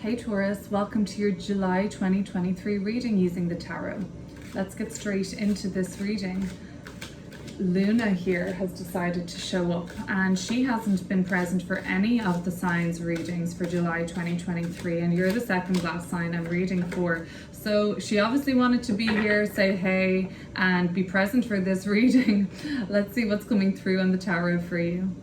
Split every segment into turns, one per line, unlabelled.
Hey Taurus, welcome to your July 2023 reading using the tarot. Let's get straight into this reading. Luna here has decided to show up, and she hasn't been present for any of the signs readings for July 2023, and you're the second last sign I'm reading for. So she obviously wanted to be here, say hey, and be present for this reading. Let's see what's coming through on the tarot for you.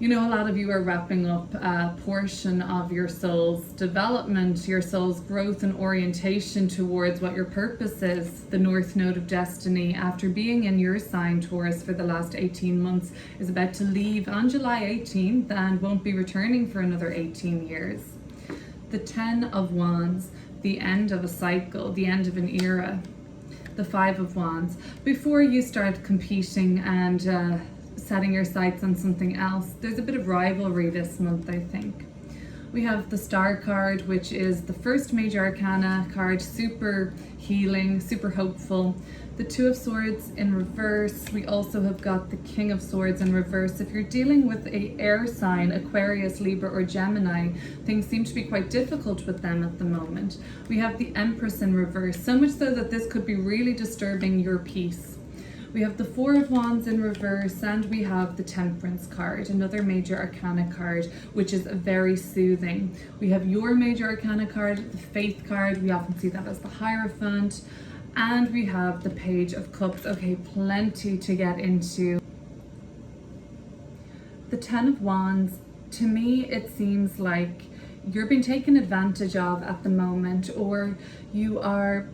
You know, a lot of you are wrapping up a portion of your soul's development, your soul's growth and orientation towards what your purpose is. The North Node of Destiny, after being in your sign, Taurus, for the last 18 months, is about to leave on July 18th and won't be returning for another 18 years. The 10 of Wands, the end of a cycle, the end of an era. The 5 of Wands, before you start competing and setting your sights on something else. There's a bit of rivalry this month, I think. We have the Star card, which is the first major arcana card, super healing, super hopeful. The 2 of Swords in reverse. We also have got the King of Swords in reverse. If you're dealing with an air sign, Aquarius, Libra, or Gemini, things seem to be quite difficult with them at the moment. We have the Empress in reverse, so much so that this could be really disturbing your peace. We have the 4 of Wands in reverse, and we have the Temperance card, another major arcana card, which is very soothing. We have your major arcana card, the Faith card. We often see that as the Hierophant. And we have the Page of Cups. Okay, plenty to get into. The 10 of Wands, to me, it seems like you're being taken advantage of at the moment, or you are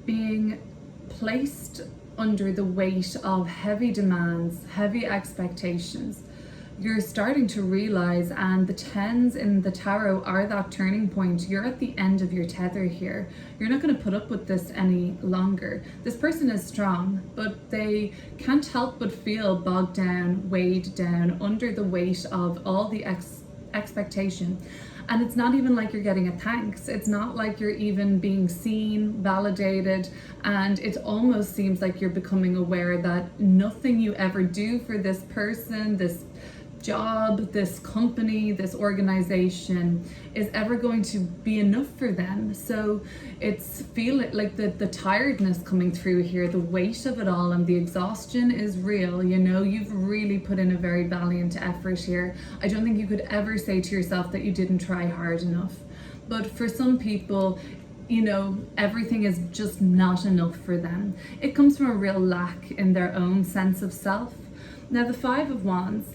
being placed under the weight of heavy demands, heavy expectations. You're starting to realize, and the 10s in the tarot are that turning point. You're at the end of your tether here. You're not going to put up with this any longer. This person is strong, but they can't help but feel bogged down, weighed down under the weight of all the expectation. And it's not even like you're getting a thanks. It's not like you're even being seen, validated, and it almost seems like you're becoming aware that nothing you ever do for this person, this job, this company, this organization is ever going to be enough for them. So it's like the tiredness coming through here, the weight of it all, and the exhaustion is real. You know, you've really put in a very valiant effort here. I don't think you could ever say to yourself that you didn't try hard enough. But for some people, you know, everything is just not enough for them. It comes from a real lack in their own sense of self. Now, the 5 of Wands,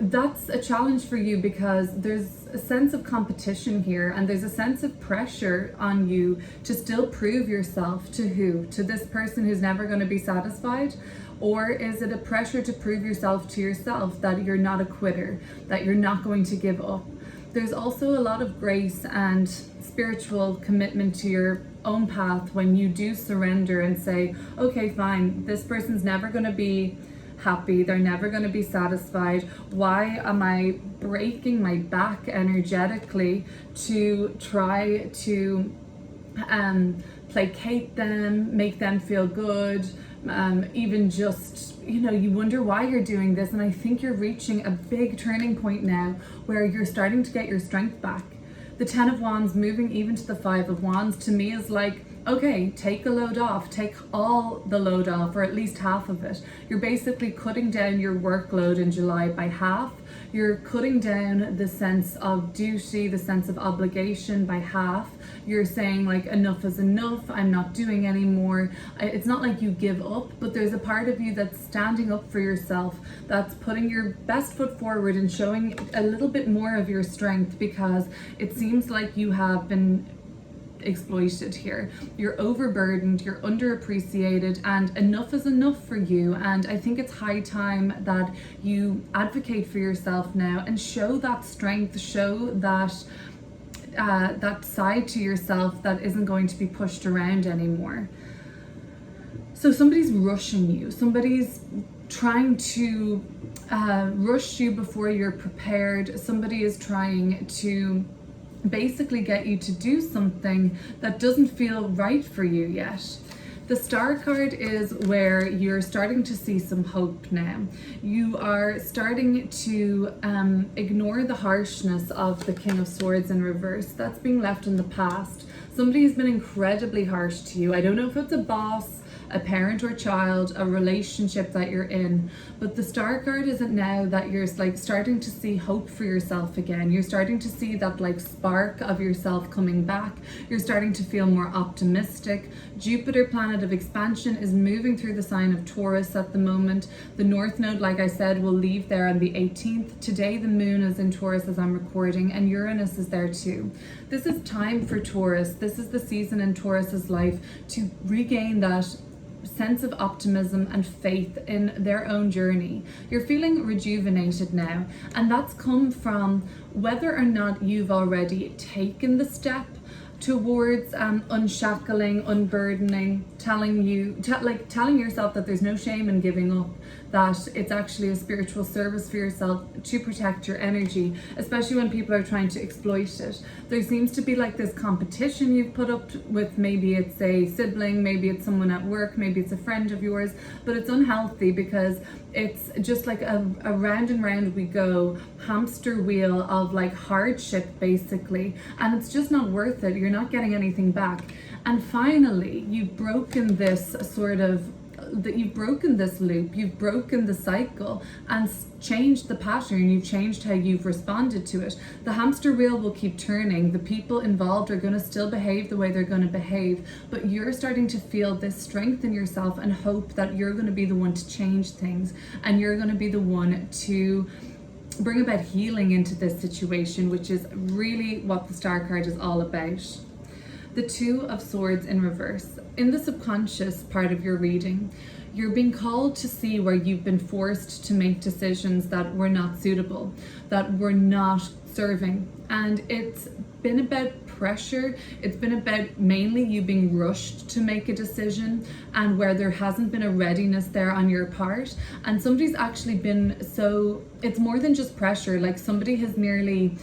that's a challenge for you because there's a sense of competition here, and there's a sense of pressure on you to still prove yourself to who? To this person who's never going to be satisfied? Or is it a pressure to prove yourself to yourself that you're not a quitter, that you're not going to give up? There's also a lot of grace and spiritual commitment to your own path when you do surrender and say, okay, fine, this person's never going to be happy, they're never going to be satisfied. Why am I breaking my back energetically to try to placate them, make them feel good, even just, you know, you wonder why you're doing this. And I think you're reaching a big turning point now where you're starting to get your strength back. The 10 of Wands moving even to the 5 of Wands to me is like, okay, take the load off, take all the load off, or at least half of it. You're basically cutting down your workload in July by half. You're cutting down the sense of duty, the sense of obligation by half. You're saying like, enough is enough, I'm not doing anymore. It's not like you give up, but there's a part of you that's standing up for yourself, that's putting your best foot forward and showing a little bit more of your strength, because it seems like you have been exploited here. You're overburdened, you're underappreciated, and enough is enough for you. And I think it's high time that you advocate for yourself now and show that strength, show that that side to yourself that isn't going to be pushed around anymore. So somebody's rushing you, somebody's trying to rush you before you're prepared. Somebody is trying to basically get you to do something that doesn't feel right for you yet. The Star card is where you're starting to see some hope now. You are starting to ignore the harshness of the King of Swords in reverse. That's being left in the past. Somebody has been incredibly harsh to you. I don't know if it's a boss, a parent or child, a relationship that you're in, but the Star card isn't now that you're like starting to see hope for yourself again. You're starting to see that like spark of yourself coming back. You're starting to feel more optimistic. Jupiter, planet of expansion, is moving through the sign of Taurus at the moment. The North Node, like I said, will leave there on the 18th. Today the moon is in Taurus as I'm recording, and Uranus is there too. This is time for Taurus. This is the season in Taurus's life to regain that sense of optimism and faith in their own journey. You're feeling rejuvenated now, and that's come from whether or not you've already taken the step towards unshackling, unburdening, telling yourself that there's no shame in giving up, that it's actually a spiritual service for yourself to protect your energy, especially when people are trying to exploit it. There seems to be like this competition you've put up with, maybe it's a sibling, maybe it's someone at work, maybe it's a friend of yours, but it's unhealthy because it's just like a round and round we go, hamster wheel of like hardship basically, and it's just not worth it. You're not getting anything back. And finally, you've broken this you've broken this loop, you've broken the cycle and changed the pattern, you've changed how you've responded to it. The hamster wheel will keep turning, the people involved are going to still behave the way they're going to behave, but you're starting to feel this strength in yourself and hope that you're going to be the one to change things, and you're going to be the one to bring about healing into this situation, which is really what the Star card is all about. The Two of Swords in reverse. In the subconscious part of your reading, you're being called to see where you've been forced to make decisions that were not suitable, that were not serving. And it's been about pressure. It's been about mainly you being rushed to make a decision, and where there hasn't been a readiness there on your part. And somebody's actually been it's more than just pressure. Like somebody has nearly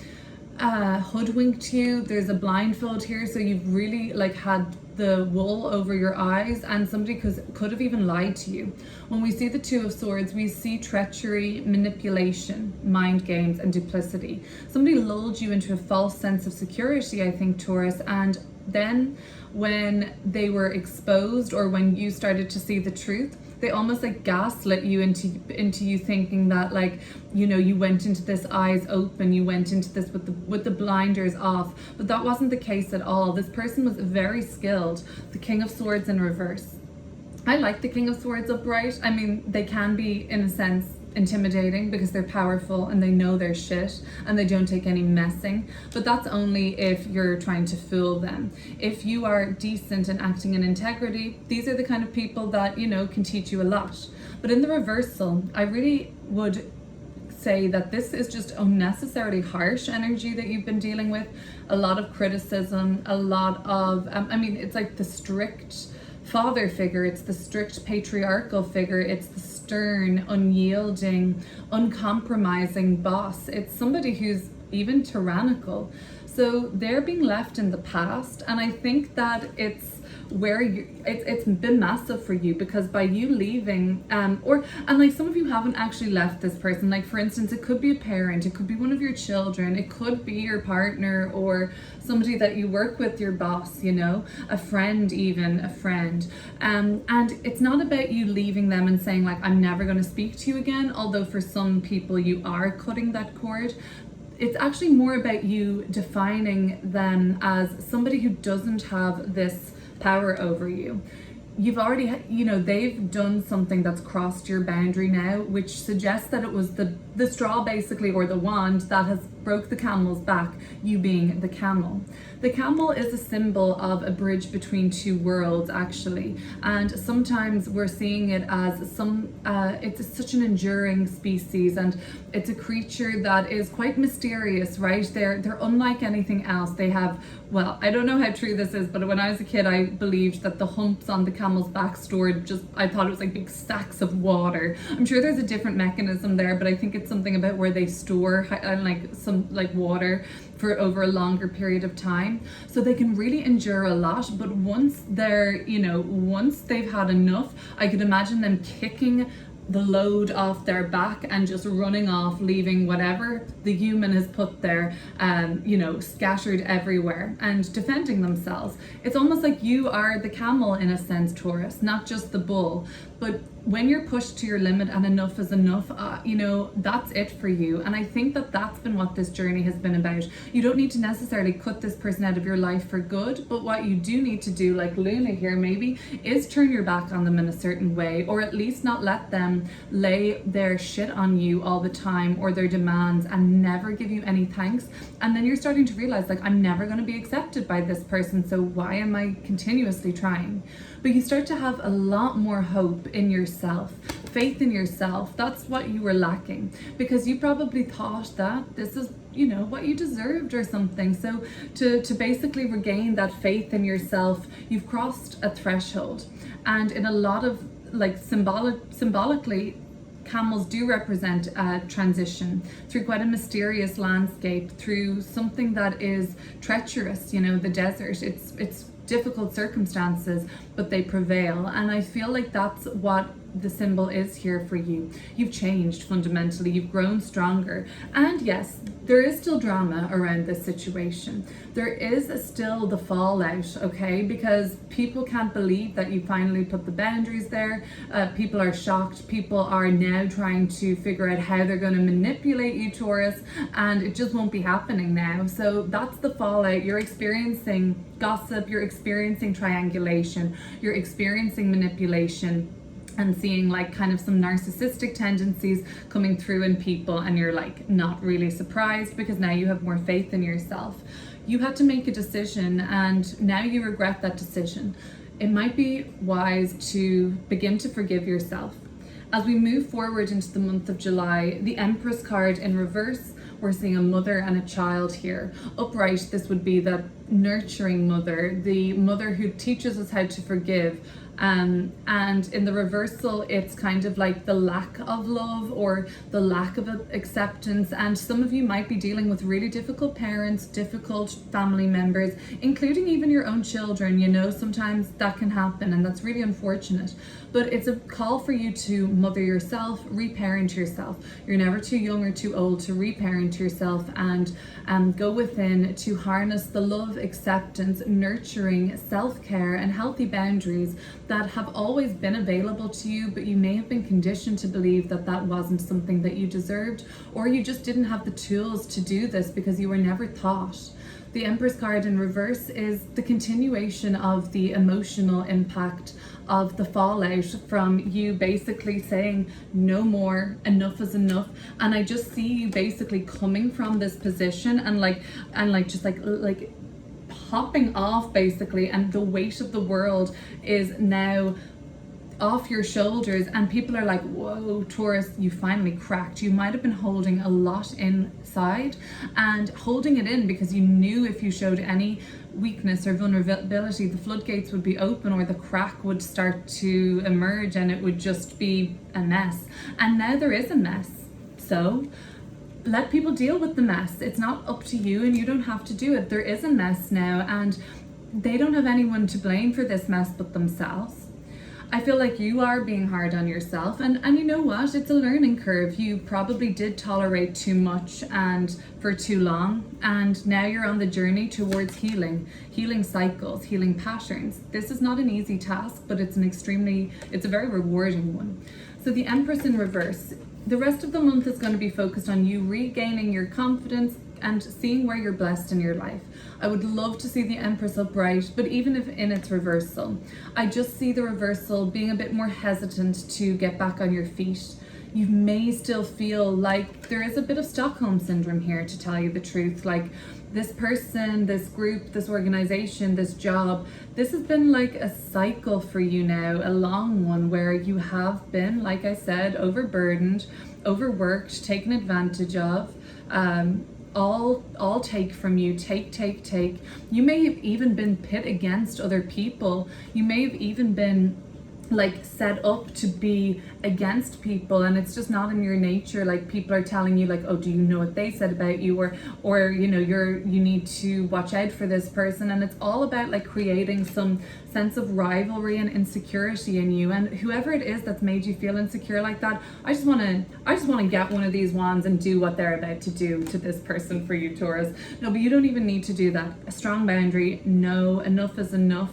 hoodwinked you. There's a blindfold here, so you've really like had the wool over your eyes, and somebody could have even lied to you. When we see the Two of Swords, we see treachery, manipulation, mind games, and duplicity. Somebody lulled you into a false sense of security, I think, Taurus, and then when they were exposed, or when you started to see the truth, they almost like gaslit you into you thinking that, like, you know, you went into this eyes open, you went into this with the blinders off, but that wasn't the case at all. This person was very skilled. The King of Swords in reverse. I like the King of Swords upright. I mean, they can be, in a sense, intimidating because they're powerful and they know their shit and they don't take any messing, but that's only if you're trying to fool them. If you are decent and acting in integrity, these are the kind of people that, you know, can teach you a lot. But in the reversal, I really would say that this is just unnecessarily harsh energy that you've been dealing with. A lot of criticism, a lot of it's like the strict father figure, it's the strict patriarchal figure, it's the stern, unyielding, uncompromising boss. It's somebody who's even tyrannical. So they're being left in the past, and I think that it's been massive for you, because by you leaving, and like some of you haven't actually left this person. Like for instance, it could be a parent, it could be one of your children, it could be your partner or somebody that you work with, your boss, you know, a friend, and it's not about you leaving them and saying like, I'm never going to speak to you again, although for some people you are cutting that cord. It's actually more about you defining them as somebody who doesn't have this power over you. You've already, you know, they've done something that's crossed your boundary now, which suggests that it was the straw basically, or the wand that has broke the camel's back, you being the camel. The camel is a symbol of a bridge between two worlds, actually, and sometimes we're seeing it as it's such an enduring species, and it's a creature that is quite mysterious, right? They're unlike anything else. They have, well, I don't know how true this is, but when I was a kid, I believed that the humps on the camel's back stored I thought it was like big stacks of water. I'm sure there's a different mechanism there, but I think it's read something about where they store like some like water for over a longer period of time, so they can really endure a lot. But once they're, once they've had enough, I could imagine them kicking the load off their back and just running off, leaving whatever the human has put there, scattered everywhere, and defending themselves. It's almost like you are the camel in a sense, Taurus, not just the bull. But when you're pushed to your limit and enough is enough, that's it for you. And I think that that's been what this journey has been about. You don't need to necessarily cut this person out of your life for good, but what you do need to do, like Luna here maybe, is turn your back on them in a certain way, or at least not let them lay their shit on you all the time, or their demands, and never give you any thanks. And then you're starting to realize, like, I'm never going to be accepted by this person, so why am I continuously trying? But you start to have a lot more hope in yourself, faith in yourself. That's what you were lacking, because you probably thought that this is, what you deserved or something. So to basically regain that faith in yourself, you've crossed a threshold. And in a lot of like symbolically, camels do represent a transition through quite a mysterious landscape, through something that is treacherous, the desert. It's difficult circumstances, but they prevail. And I feel like that's what the symbol is here for you. You've changed fundamentally, you've grown stronger. And yes, there is still drama around this situation. There is still the fallout, okay? Because people can't believe that you finally put the boundaries there. People are shocked. People are now trying to figure out how they're going to manipulate you, Taurus, and it just won't be happening now. So that's the fallout. You're experiencing gossip, you're experiencing triangulation, you're experiencing manipulation, and seeing like kind of some narcissistic tendencies coming through in people, and you're like not really surprised because now you have more faith in yourself. You had to make a decision and now you regret that decision. It might be wise to begin to forgive yourself. As we move forward into the month of July, the Empress card in reverse, we're seeing a mother and a child here. Upright, this would be that nurturing mother, the mother who teaches us how to forgive. And in the reversal, it's kind of like the lack of love or the lack of acceptance. And some of you might be dealing with really difficult parents, difficult family members, including even your own children. Sometimes that can happen, and that's really unfortunate. But it's a call for you to mother yourself, reparent yourself. You're never too young or too old to reparent yourself and go within to harness the love, acceptance, nurturing, self-care, and healthy boundaries that have always been available to you, but you may have been conditioned to believe that that wasn't something that you deserved, or you just didn't have the tools to do this because you were never taught. The Empress card in reverse is the continuation of the emotional impact of the fallout from you basically saying no more, enough is enough. And I just see you basically coming from this position and just hopping off basically, and the weight of the world is now off your shoulders, and people are like, whoa, Taurus, you finally cracked. You might have been holding a lot inside and holding it in because you knew if you showed any weakness or vulnerability, the floodgates would be open, or the crack would start to emerge, and it would just be a mess. And now there is a mess. So let people deal with the mess. It's not up to you, and you don't have to do it. There is a mess now, and they don't have anyone to blame for this mess but themselves. I feel like you are being hard on yourself, and you know what? It's a learning curve. You probably did tolerate too much and for too long, and now you're on the journey towards healing cycles, healing patterns. This is not an easy task, but it's a very rewarding one. So the Empress in reverse, the rest of the month is going to be focused on you regaining your confidence and seeing where you're blessed in your life. I would love to see the Empress upright, but even if in its reversal, I just see the reversal being a bit more hesitant to get back on your feet. You may still feel like there is a bit of Stockholm syndrome here, to tell you the truth. Like this person, this group, this organization, this job, this has been like a cycle for you now, a long one where you have been, like I said, overburdened, overworked, taken advantage of, all take from you, take. You may have even been pit against other people. You may have even been like set up to be against people, and it's just not in your nature. Like people are telling you like, oh, do you know what they said about you, or you know, you need to watch out for this person. And it's all about like creating some sense of rivalry and insecurity in you. And whoever it is that's made you feel insecure like that, I just want to get one of these wands and do what they're about to do to this person for you, Taurus. No, but you don't even need to do that. A strong boundary. No, enough is enough.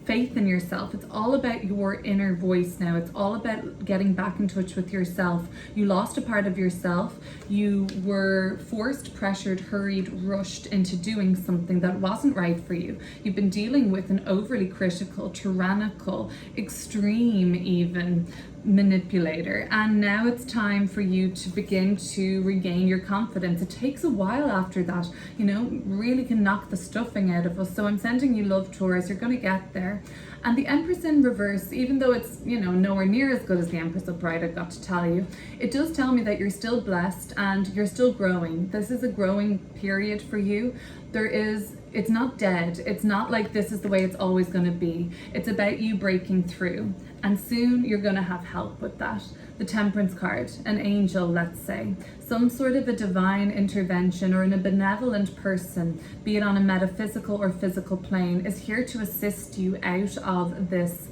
Faith in yourself. It's all about your inner voice now. It's all about getting back in touch with yourself. You lost a part of yourself. You were forced, pressured, hurried, rushed into doing something that wasn't right for you. You've been dealing with an overly critical, tyrannical, extreme even manipulator, and now it's time for you to begin to regain your confidence. It takes a while after that, you know, really can knock the stuffing out of us. So I'm sending you love, Taurus. You're going to get there. And the Empress in reverse, even though it's, you know, nowhere near as good as the Empress of Pride, I've got to tell you, it does tell me that you're still blessed and you're still growing. This is a growing period for you. It's not dead. It's not like this is the way it's always going to be. It's about you breaking through. And soon you're going to have help with that. The Temperance card, an angel, let's say, some sort of a divine intervention or in a benevolent person, be it on a metaphysical or physical plane, is here to assist you out of this,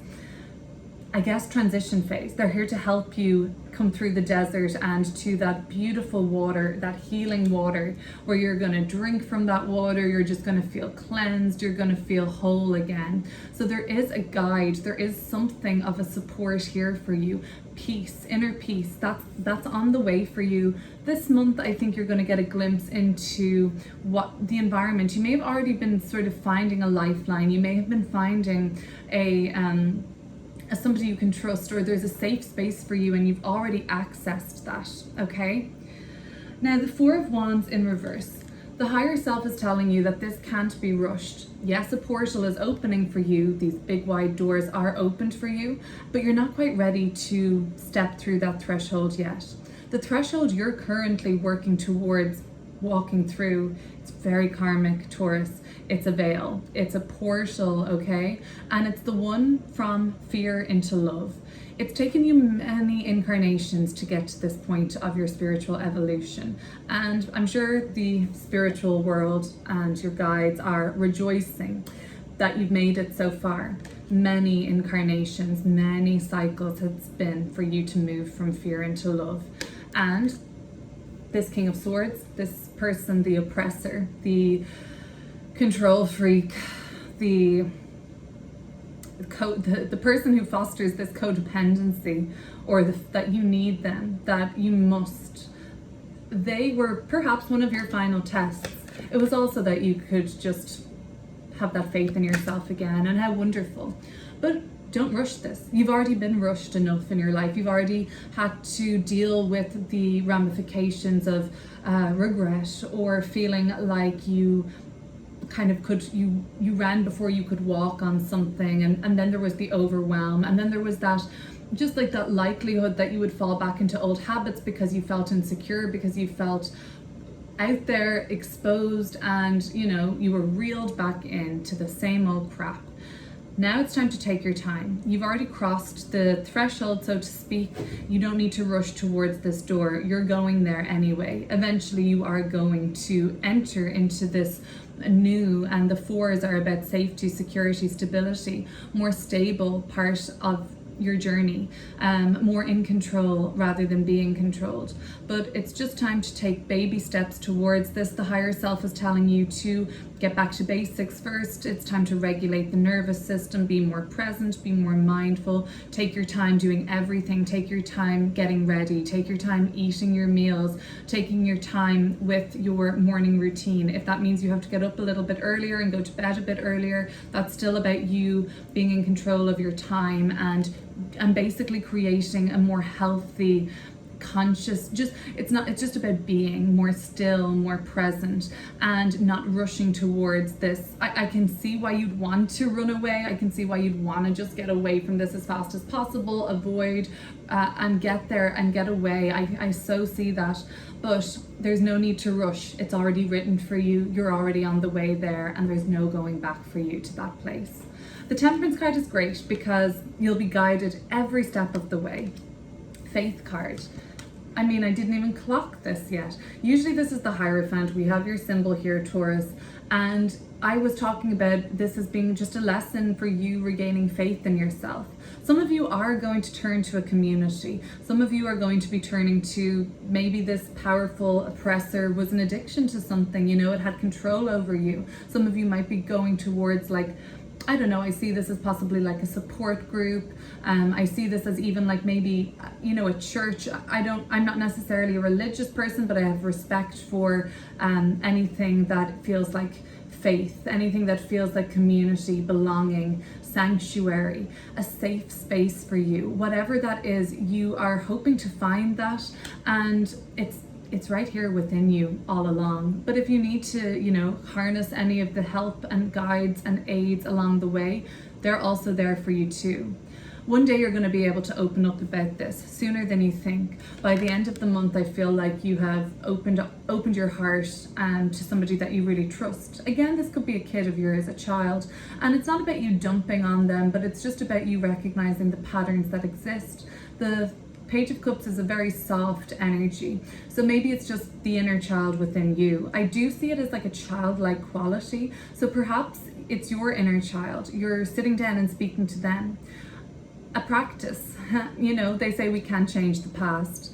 I guess, transition phase. They're here to help you come through the desert and to that beautiful water, that healing water, where you're going to drink from that water. You're just going to feel cleansed. You're going to feel whole again. So there is a guide. There is something of a support here for you. Peace, inner peace, that's on the way for you. This month, I think you're going to get a glimpse into what the environment. You may have already been sort of finding a lifeline. You may have been finding somebody you can trust, or there's a safe space for you and you've already accessed that, okay? Now, the Four of Wands in reverse. The higher self is telling you that this can't be rushed. Yes, a portal is opening for you. These big wide doors are opened for you, but you're not quite ready to step through that threshold yet. The threshold you're currently working towards walking through, it's very karmic, Taurus. It's a veil, it's a portal, okay? And it's the one from fear into love. It's taken you many incarnations to get to this point of your spiritual evolution. And I'm sure the spiritual world and your guides are rejoicing that you've made it so far. Many incarnations, many cycles it's been for you to move from fear into love. And this King of Swords, this person, the oppressor, the control freak, the person who fosters this codependency, or that you need them, that you must. They were perhaps one of your final tests. It was also that you could just have that faith in yourself again, and how wonderful. But don't rush this. You've already been rushed enough in your life. You've already had to deal with the ramifications of regret, or feeling like you kind of you ran before you could walk on something, and then there was the overwhelm, and then there was that just like that likelihood that you would fall back into old habits because you felt insecure, because you felt out there exposed, and you know, you were reeled back into the same old crap. Now it's time to take your time. You've already crossed the threshold, so to speak. You don't need to rush towards this door. You're going there anyway. Eventually you are going to enter into this new, and the fours are about safety, security, stability, more stable part of your journey, more in control rather than being controlled. But it's just time to take baby steps towards this. The higher self is telling you to get back to basics first. It's time to regulate the nervous system, be more present, be more mindful, take your time doing everything, take your time getting ready, take your time eating your meals, taking your time with your morning routine. If that means you have to get up a little bit earlier and go to bed a bit earlier, that's still about you being in control of your time and basically creating a more healthy conscious, it's just about being more still, more present, and not rushing towards this. I can see why you'd want to run away. I can see why you'd want to just get away from this as fast as possible, avoid and get there and get away. I so see that, but there's no need to rush. It's already written for you. You're already on the way there, and there's no going back for you to that place. The Temperance card is great because you'll be guided every step of the way. Faith card. I mean, I didn't even clock this yet. Usually this is the Hierophant. We have your symbol here, Taurus. And I was talking about this as being just a lesson for you regaining faith in yourself. Some of you are going to turn to a community. Some of you are going to be turning to maybe this powerful oppressor was an addiction to something, it had control over you. Some of you might be going towards I don't know, I see this as possibly like a support group. I see this as even like maybe, a church. I'm not necessarily a religious person, but I have respect for anything that feels like faith, anything that feels like community, belonging, sanctuary, a safe space for you. Whatever that is, you are hoping to find that, and it's right here within you all along. But if you need to, harness any of the help and guides and aids along the way, they're also there for you too. One day you're going to be able to open up about this sooner than you think. By the end of the month, I feel like you have opened your heart to somebody that you really trust. Again, this could be a kid of yours, a child, and it's not about you dumping on them, but it's just about you recognizing the patterns that exist. The Page of Cups is a very soft energy, so maybe it's just the inner child within you. I do see it as like a childlike quality, so perhaps it's your inner child. You're sitting down and speaking to them. A practice, they say we can't change the past.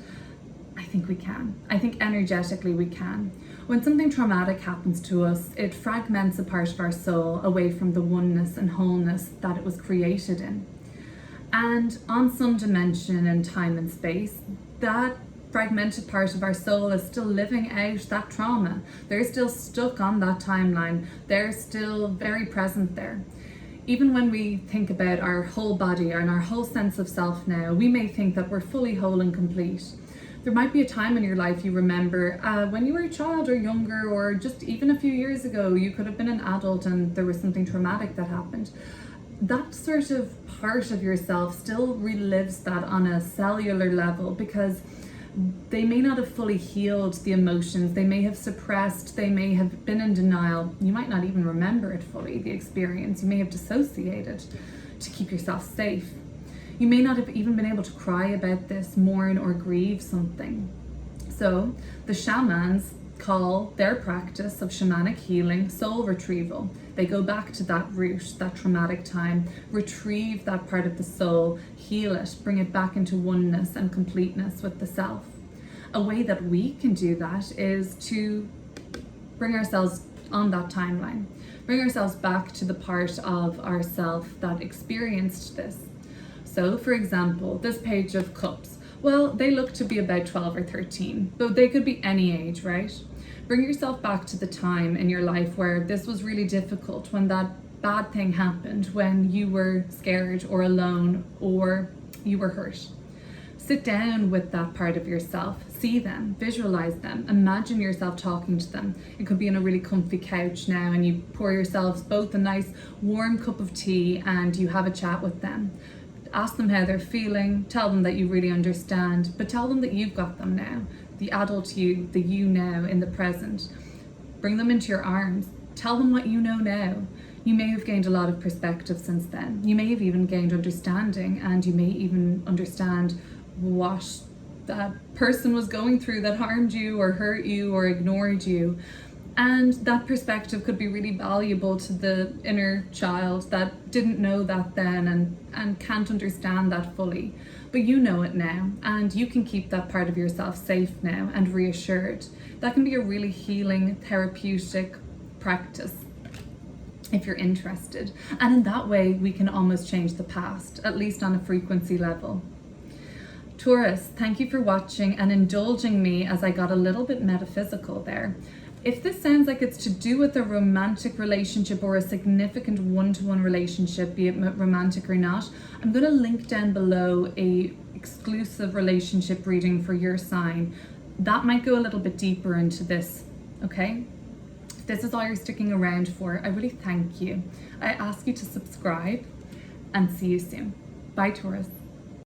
I think we can. I think energetically we can. When something traumatic happens to us, it fragments a part of our soul away from the oneness and wholeness that it was created in. And on some dimension in time and space, that fragmented part of our soul is still living out that trauma. They're still stuck on that timeline. They're still very present there. Even when we think about our whole body and our whole sense of self now, we may think that we're fully whole and complete. There might be a time in your life you remember when you were a child or younger, or just even a few years ago, you could have been an adult and there was something traumatic that happened. That sort of part of yourself still relives that on a cellular level, because they may not have fully healed the emotions. They may have suppressed, they may have been in denial. You might not even remember it fully, the experience. You may have dissociated to keep yourself safe. You may not have even been able to cry about this, mourn, or grieve something. So the shamans call their practice of shamanic healing soul retrieval. They go back to that root, that traumatic time, retrieve that part of the soul, heal it, bring it back into oneness and completeness with the self. A way that we can do that is to bring ourselves on that timeline, bring ourselves back to the part of ourself that experienced this. So, for example, this Page of Cups, well, they look to be about 12 or 13, but they could be any age, right? Bring yourself back to the time in your life where this was really difficult, when that bad thing happened, when you were scared or alone or you were hurt. Sit down with that part of yourself, see them, visualize them, imagine yourself talking to them. It could be on a really comfy couch now, and you pour yourselves both a nice warm cup of tea and you have a chat with them. Ask them how they're feeling, tell them that you really understand, but tell them that you've got them now. The adult you, the you now in the present. Bring them into your arms. Tell them what you know now. You may have gained a lot of perspective since then. You may have even gained understanding, and you may even understand what that person was going through that harmed you or hurt you or ignored you. And that perspective could be really valuable to the inner child that didn't know that then and can't understand that fully. But you know it now, and you can keep that part of yourself safe now and reassured. That can be a really healing, therapeutic practice if you're interested. And in that way, we can almost change the past, at least on a frequency level. Taurus, thank you for watching and indulging me as I got a little bit metaphysical there. If this sounds like it's to do with a romantic relationship or a significant one-to-one relationship, be it romantic or not, I'm going to link down below a exclusive relationship reading for your sign. That might go a little bit deeper into this, okay? If this is all you're sticking around for, I really thank you. I ask you to subscribe and see you soon. Bye, Taurus.